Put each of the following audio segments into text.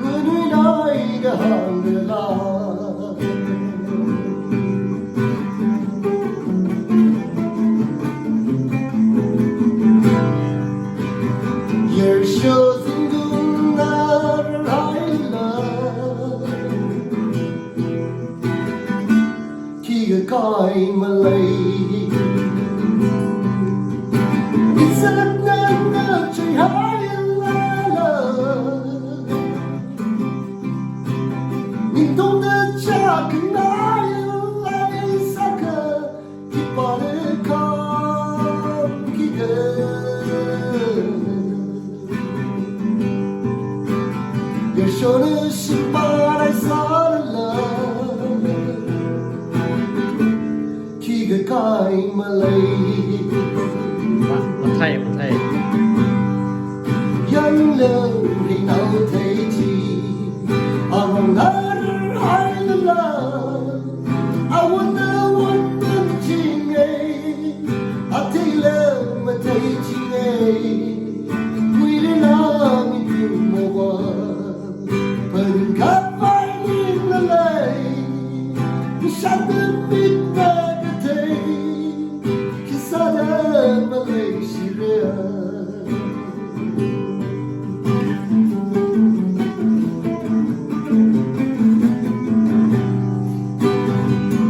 người nuôi nói cái hàng người la years coi mà lấy giấc nắng trời hái la nhìn tung đất cha kinh nói lại xa cơ khi bỏ lỡ con khi giờ cho nên xin ba lại xa cái cài mà lấyมันไทยdân lên thì nào thấy chi ông ngân hai là I wonder chi ngày I thấy lên mà thấy chi ngày quy lên nào mình yêu mùa phần khát vai nhìn là lấy sáng đến biết leishiya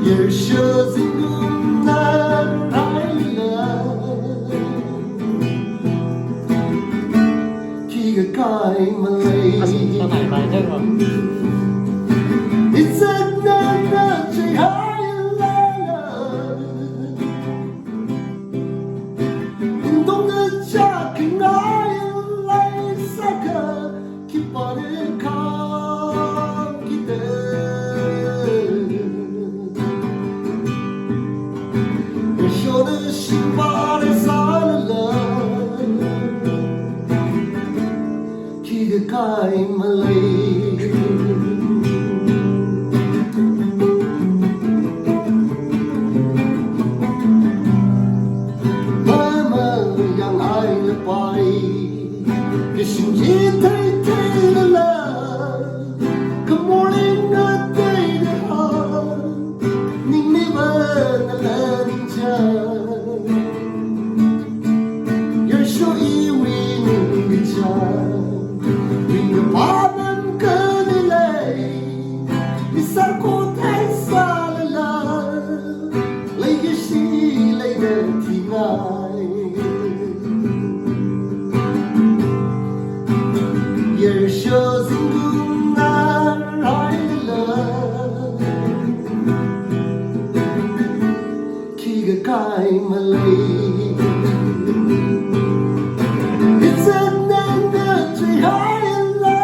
years zingundan Haida khi cái cài mà lấy sao này bài thế rồi it's a Ngachei Haida cha kinh nói lại xa cơ khi bỏ đến con khi tên để cho đến xin ba để xa lần khi cái cài mà lấy cáiสิ่งที่ไทยนั่นแหละขโมยเงินได้หานิ่งไม่เบิ่งนั่นแหละนิ่งใจอย่าช่วยวิ่งวิจารวิ่งกับพามันเกินเลยที่สักคนไทยสารละเลยก็สิเลยเดินที่ง่าย years zingundan Haida khi cái cài mà lấy it's a Ngachei Haida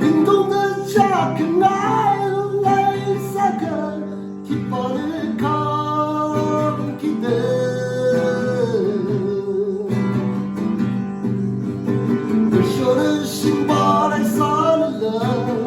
nhìn tung đất cha kinh nói lại xa cơ khi bỏ lỡ con khi cho đến xin ba lại xa lần